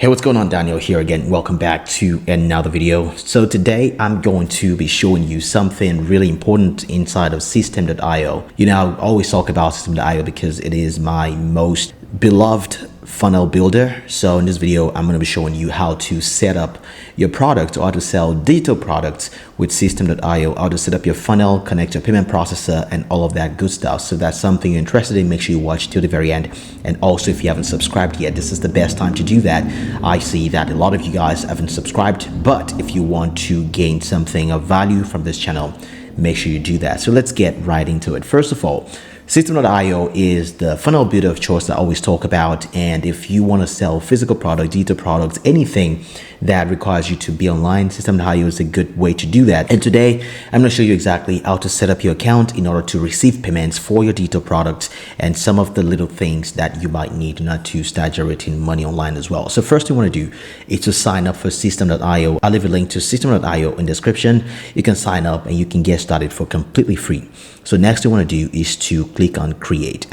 Hey, what's going on? Daniel here again. Welcome back to another video. So today I'm going to be showing you something really important inside of Systeme.io. You know, I always talk about Systeme.io because it is my most beloved funnel builder. So in this video, I'm going to be showing you how to set up your product or how to sell digital products with Systeme.io, how to set up your funnel, connect your payment processor, and all of that good stuff. So if that's something you're interested in, make sure you watch till the very end. And also, if you haven't subscribed yet, this is the best time to do that. I see that a lot of you guys haven't subscribed, but if you want to gain something of value from this channel, make sure you do that. So let's get right into it. First of all, Systeme.io is the funnel builder of choice that I always talk about. And if you want to sell physical products, digital products, anything that requires you to be online, Systeme.io is a good way to do that. And today, I'm going to show you exactly how to set up your account in order to receive payments for your digital products and some of the little things that you might need in order to start generating money online as well. So first thing you want to do is to sign up for Systeme.io. I'll leave a link to Systeme.io in the description. You can sign up and you can get started for completely free. So next you want to do is to click on create.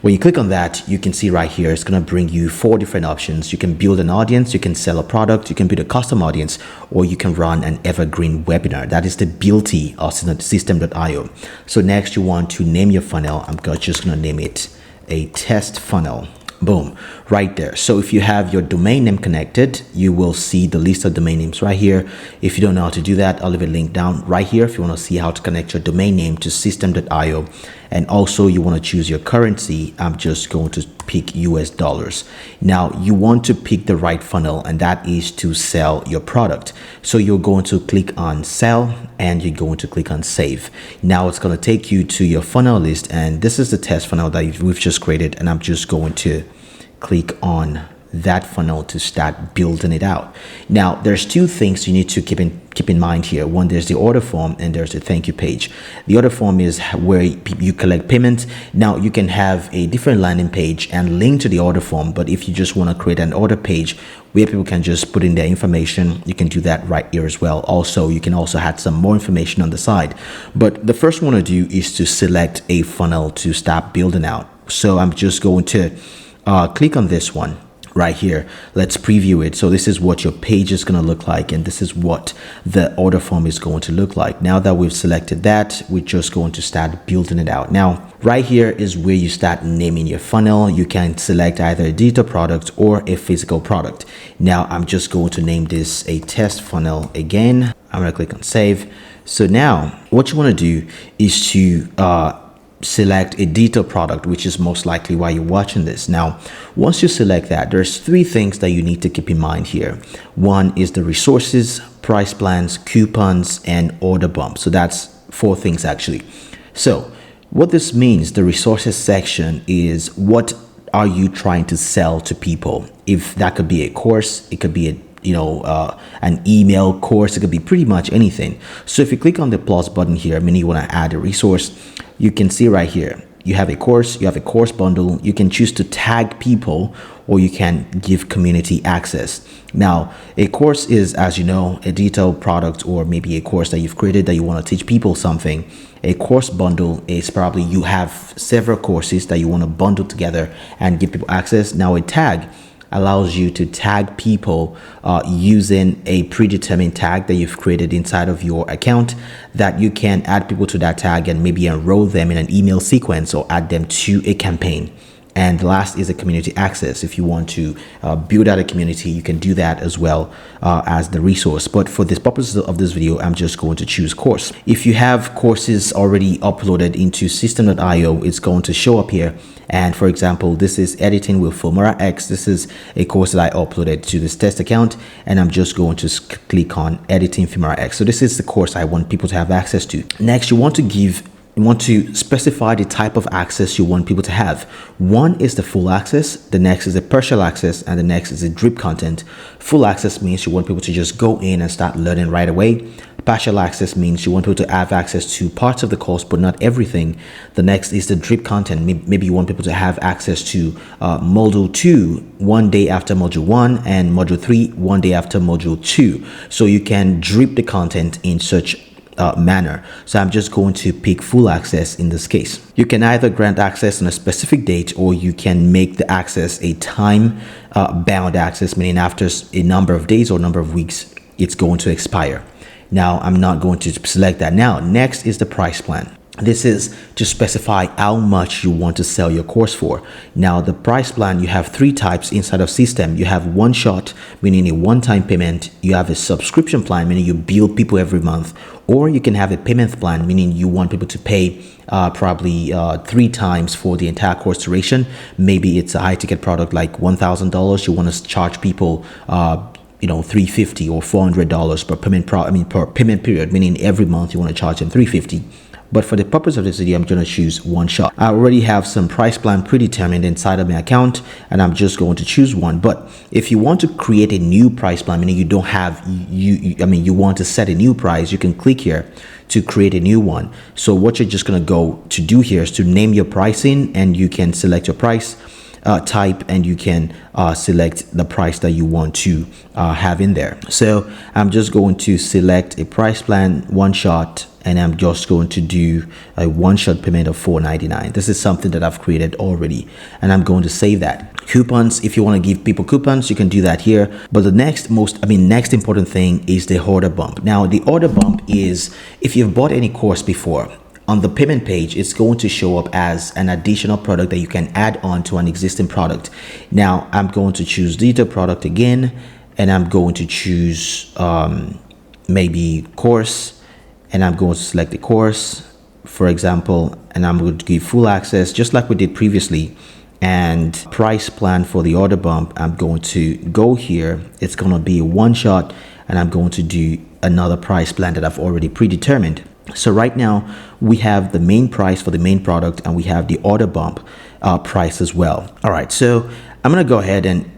When you click on that, you can see right here, it's going to bring you 4 different options. You can build an audience, you can sell a product, you can build a custom audience, or you can run an evergreen webinar. That is the beauty of Systeme.io. So next you want to name your funnel. I'm just going to name it a test funnel. Boom, right there. So if you have your domain name connected, you will see the list of domain names right here. If you don't know how to do that, I'll leave a link down right here if you want to see how to connect your domain name to Systeme.io. And also you want to choose your currency. I'm just going to pick US dollars. Now you want to pick the right funnel, and that is to sell your product. So you're going to click on sell and you're going to click on save. Now it's going to take you to your funnel list, and this is the test funnel that we've just created, and I'm just going to click on that funnel to start building it out. Now there's 2 things you need to keep in mind here. One, there's the order form and there's the thank you page. The order form is where you collect payments. Now you can have a different landing page and link to the order form, but if you just want to create an order page where people can just put in their information, you can do that right here as well. Also, you can also add some more information on the side. But the first one to do is to select a funnel to start building out. So I'm just going to click on this one right here. Let's preview it. So this is what your page is going to look like, and this is what the order form is going to look like. Now that we've selected that, we're just going to start building it out. Now right here is where you start naming your funnel. You can select either a digital product or a physical product. Now I'm just going to name this a test funnel again. I'm going to click on save. So now what you want to do is to select a digital product, which is most likely why you're watching this. Now, once you select that, there's 3 things that you need to keep in mind here. One is the resources, price plans, coupons, and order bump. So that's 4 things actually. So what this means, the resources section is what are you trying to sell to people? If that could be a course, it could be an email course, it could be pretty much anything. So if you click on the plus button here, meaning you want to add a resource, you can see right here, you have a course, you have a course bundle. You can choose to tag people, or you can give community access. Now, a course is, as you know, a detailed product, or maybe a course that you've created that you want to teach people something. A course bundle is probably you have several courses that you want to bundle together and give people access. Now, a tag allows you to tag people using a predetermined tag that you've created inside of your account, that you can add people to that tag and maybe enroll them in an email sequence or add them to a campaign. And the last is a community access. If you want to build out a community, you can do that as well as the resource. But for the purposes of this video, I'm just going to choose course. If you have courses already uploaded into Systeme.io, it's going to show up here. And for example, this is editing with Filmora X. This is a course that I uploaded to this test account, and I'm just going to click on editing Filmora X. So this is the course I want people to have access to. Next, you want to specify the type of access you want people to have. One is the full access, the next is the partial access, and the next is the drip content. Full access means you want people to just go in and start learning right away. Partial access means you want people to have access to parts of the course, but not everything. The next is the drip content. Maybe you want people to have access to module 2 one day after module 1 and module 3 one day after module 2. So you can drip the content in such manner. So I'm just going to pick full access in this case. You can either grant access on a specific date, or you can make the access a time bound access, meaning after a number of days or number of weeks, it's going to expire. Now, I'm not going to select that. Now, next is the price plan. This is to specify how much you want to sell your course for. Now, the price plan, you have three types inside of Systeme. You have one shot, meaning a one-time payment. You have a subscription plan, meaning you bill people every month. Or you can have a payment plan, meaning you want people to pay probably 3 times for the entire course duration. Maybe it's a high ticket product like $1,000. You want to charge people $350 or $400 per payment period, meaning every month you want to charge them $350. But for the purpose of this video, I'm going to choose one shot. I already have some price plan predetermined inside of my account, and I'm just going to choose one. But if you want to create a new price plan, meaning you don't have, you want to set a new price, you can click here to create a new one. So what you're just going to go to do here is to name your pricing, and you can select your price type, and you can select the price that you want to have in there. So I'm just going to select a price plan, one shot, and I'm just going to do a one-shot payment of $4.99. This is something that I've created already, and I'm going to save that. Coupons, if you want to give people coupons, you can do that here. But the next important thing is the order bump. Now, the order bump is if you've bought any course before, on the payment page, it's going to show up as an additional product that you can add on to an existing product. Now, I'm going to choose digital product again, and I'm going to choose maybe course, and I'm going to select the course, for example, and I'm going to give full access just like we did previously. And price plan for the order bump, I'm going to go here. It's going to be a one shot, and I'm going to do another price plan that I've already predetermined. So right now we have the main price for the main product, and we have the order bump price as well. All right, so I'm going to go ahead and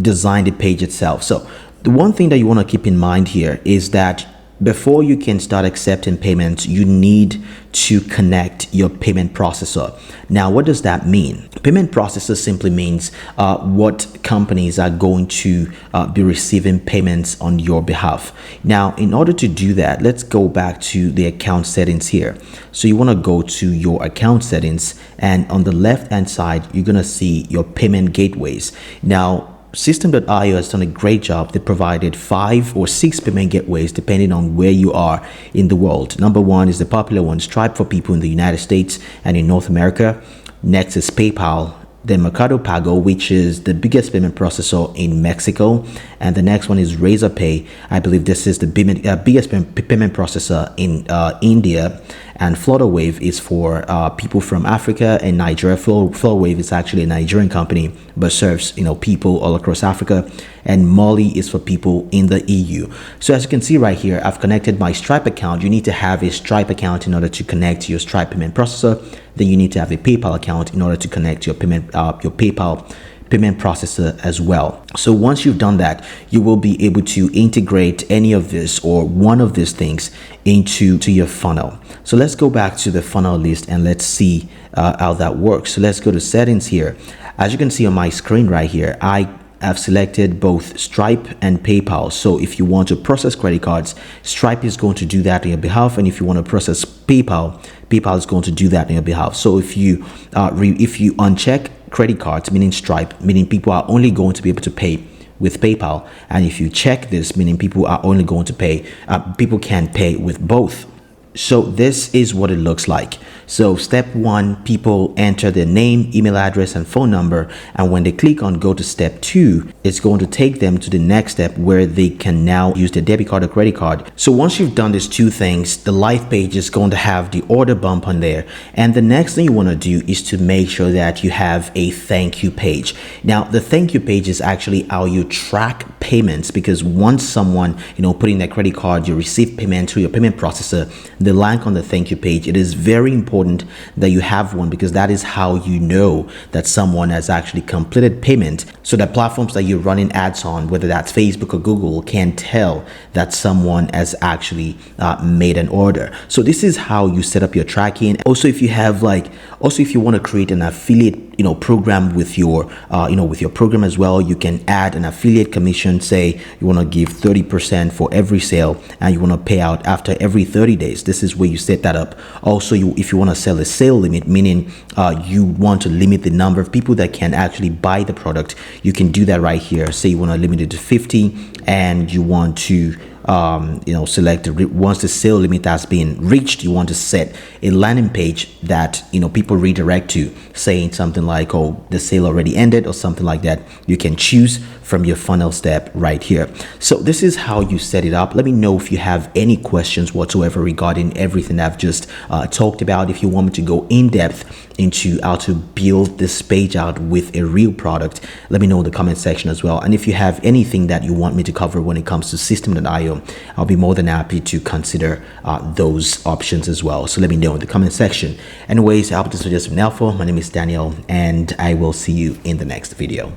design the page itself. So the one thing that you want to keep in mind here is that before you can start accepting payments, you need to connect your payment processor. Now, what does that mean? Payment processor simply means what companies are going to be receiving payments on your behalf. Now, in order to do that, let's go back to the account settings here. So you want to go to your account settings, and on the left hand side, you're going to see your payment gateways. Now, Systeme.io has done a great job. They provided 5 or 6 payment gateways depending on where you are in the world. Number 1 is the popular one, Stripe for people in the United States and in North America. Next is PayPal, then Mercado Pago, which is the biggest payment processor in Mexico, and the next one is Razorpay. I believe this is the biggest payment processor in India, and Flutterwave is for people from Africa and Nigeria. Flutterwave is actually a Nigerian company but serves people all across Africa, and Molly is for people in the EU. So as you can see right here, I've connected my Stripe account. You need to have a Stripe account in order to connect to your Stripe payment processor. Then you need to have a PayPal account in order to connect your PayPal payment processor as well. So once you've done that, you will be able to integrate any of this or one of these things into your funnel. So let's go back to the funnel list and let's see how that works. So let's go to settings here. As you can see on my screen right here, I've selected both Stripe and PayPal. So if you want to process credit cards, Stripe is going to do that on your behalf, and if you want to process PayPal is going to do that on your behalf. So if you uncheck credit cards, meaning Stripe, meaning people are only going to be able to pay with PayPal, and if you check this, meaning people are only going to pay, people can pay with both. So this is what it looks like. So step 1, people enter their name, email address, and phone number. And when they click on go to step 2, it's going to take them to the next step where they can now use their debit card or credit card. So once you've done these 2 things, the live page is going to have the order bump on there. And the next thing you want to do is to make sure that you have a thank you page. Now, the thank you page is actually how you track payments, because once someone, put in their credit card, you receive payment through your payment processor, the link on the thank you page, it is very important that you have one, because that is how you know that someone has actually completed payment, so that platforms that you're running ads on, whether that's Facebook or Google, can tell that someone has actually made an order. So this is how you set up your tracking. Also, if you have if you want to create an affiliate program with your with your program as well, you can add an affiliate commission option, say you want to give 30% for every sale and you want to pay out after every 30 days. This is where you set that up. Also, if you want to sell a sale limit, meaning you want to limit the number of people that can actually buy the product, you can do that right here. Say you want to limit it to 50 and you want to select once the sale limit has been reached, you want to set a landing page that people redirect to, saying something like, oh, the sale already ended or something like that. You can choose from your funnel step right here. So this is how you set it up. Let me know if you have any questions whatsoever regarding everything I've just talked about. If you want me to go in depth into how to build this page out with a real product, let me know in the comment section as well. And if you have anything that you want me to cover when it comes to Systeme.io, I'll be more than happy to consider those options as well. So let me know in the comment section. Anyways, I hope this was just been helpful. My name is Daniel and I will see you in the next video.